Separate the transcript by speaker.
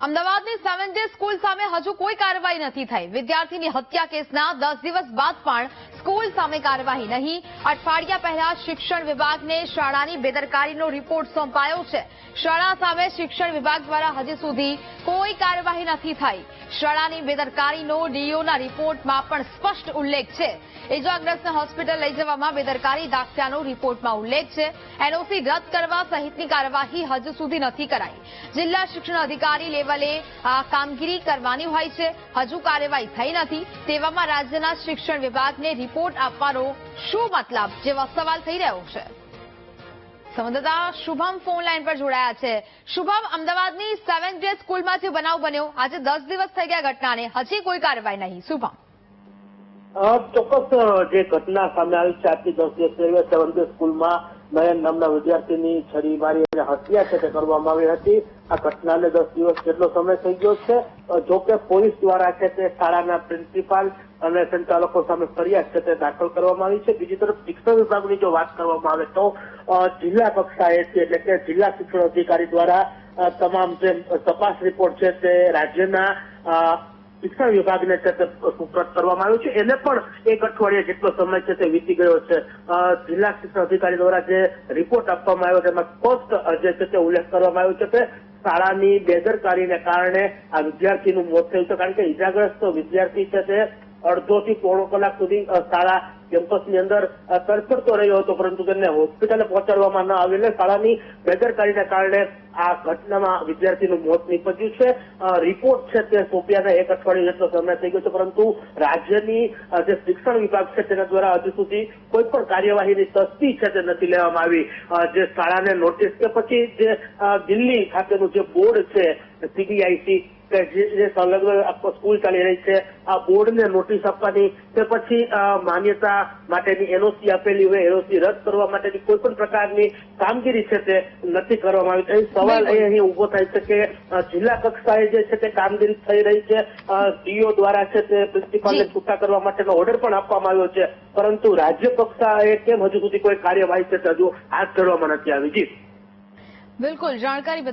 Speaker 1: અમદાવાદની 7 day school સામે હજુ કોઈ કાર્યવાહી નથી થઈ। વિદ્યાર્થીની હત્યા કેસના 10 દિવસ બાદ પણ સ્કૂલ સામે કાર્યવાહી નહીં। અઠવાડિયા પહેલા શિક્ષણ વિભાગને શાળાની બેદરકારીનો રિપોર્ટ સોંપાયો છે। શાળા સામે શિક્ષણ વિભાગ દ્વારા હજી સુધી કોઈ કાર્યવાહી નથી થઈ। શાળાની બેદરકારીનો ડીઓના રિપોર્ટમાં પણ સ્પષ્ટ ઉલ્લેખ છે। ઇજાગ્રસ્તને હોસ્પિટલ લઈ જવામાં બેદરકારી દાખવ્યાનો રિપોર્ટમાં ઉલ્લેખ છે। એનઓસી રદ કરવા સહિતની કાર્યવાહી હજુ સુધી નથી કરાઈ। જિલ્લા શિક્ષણ અધિકારી લેવલે આ કામગીરી કરવાની હોય છે, હજુ કાર્યવાહી થઈ નથી। તેવામાં રાજ્યના શિક્ષણ વિભાગને રિપોર્ટ આપવાનો શું મતલબ જેવા સવાલ થઈ રહ્યો છે। સંવાદદાતા શુભમ ફોન લાઈન પર જોડાયા છે। શુભમ, અમદાવાદની 7 ડે સ્કૂલમાં જે બનાવ બન્યો, આજે 10 દિવસ થઈ ગયા ઘટનાને, હજી કોઈ કાર્યવાહી નહીં। શુભમ,
Speaker 2: ચોક્કસ જે ઘટના સામે આવી છે, આજથી 10 દિવસ પહેલા 7 ડે સ્કૂલમાં નયન નામના વિદ્યાર્થીની છરી મારી અને હત્યા છે તે કરવામાં આવી હતી। આ ઘટનાને 10 દિવસ જેટલો સમય થઈ ગયો છે। જોકે પોલીસ દ્વારા છે તે શાળાના પ્રિન્સિપાલ અને સંચાલકો સામે ફરિયાદ છે તે દાખલ કરવામાં આવી છે। બીજી તરફ શિક્ષણ વિભાગની જો વાત કરવામાં આવે તો જિલ્લા કક્ષાએ છે, એટલે કે જિલ્લા શિક્ષણ અધિકારી દ્વારા તમામ જે તપાસ રિપોર્ટ છે તે રાજ્યના શિક્ષણ વિભાગને છે તે સુપ્રત કરવામાં આવ્યું છે। એને પણ એક અઠવાડિયા જેટલો સમય છે તે વીતી ગયો છે। જિલ્લા શિક્ષણ અધિકારી દ્વારા જે રિપોર્ટ આપવામાં આવ્યો તેમાં સ્પષ્ટ જે છે તે ઉલ્લેખ કરવામાં આવ્યો છે કે શાળાની બેદરકારીને કારણે આ વિદ્યાર્થીનું મોત થયું છે। કારણ કે ઇજાગ્રસ્ત વિદ્યાર્થી છે તે અડધો થી પોણો કલાક સુધી શાળા કેમ્પસની અંદર તરફડતો રહ્યો હતો, પરંતુ તેને હોસ્પિટલે પહોંચાડવામાં ન આવેલ શાળાની બેદરકારીને કારણે આ ઘટનામાં વિદ્યાર્થીનું મોત નીપજ્યું છે। રિપોર્ટ છે તે સોંપ્યાના એક અઠવાડિયા જેટલો સમય થઈ ગયો છે, પરંતુ રાજ્યની જે શિક્ષણ વિભાગ છે તેના દ્વારા હજુ સુધી કોઈ પણ કાર્યવાહીની તસ્દી છે તે નથી લેવામાં આવી। જે શાળાને નોટિસ કે પછી જે દિલ્હી ખાતેનું જે બોર્ડ છે CBIC કે જે સંલગ્ન સ્કૂલ ચાલી રહી છે, આ બોર્ડને નોટિસ આપવાની કે પછી માન્યતા માટેની એનઓસી આપેલી હોય એનઓસી રદ કરવા માટેની કોઈ પણ પ્રકારની કામગીરી છે તે નથી કરવામાં આવી। સવાલ અહીં ઉભો થાય છે કે જિલ્લા કક્ષાએ જે છે તે કામગીરી થઈ રહી છે। ડીઓ દ્વારા છે તે પ્રિન્સિપાલને છૂટા કરવા માટેનો ઓર્ડર પણ આપવામાં આવ્યો છે, પરંતુ રાજ્ય કક્ષાએ કેમ હજુ સુધી કોઈ કાર્યવાહી છે તે હજુ હાથ ધરવામાં નથી આવી। જી
Speaker 1: બિલકુલ, જાણકારી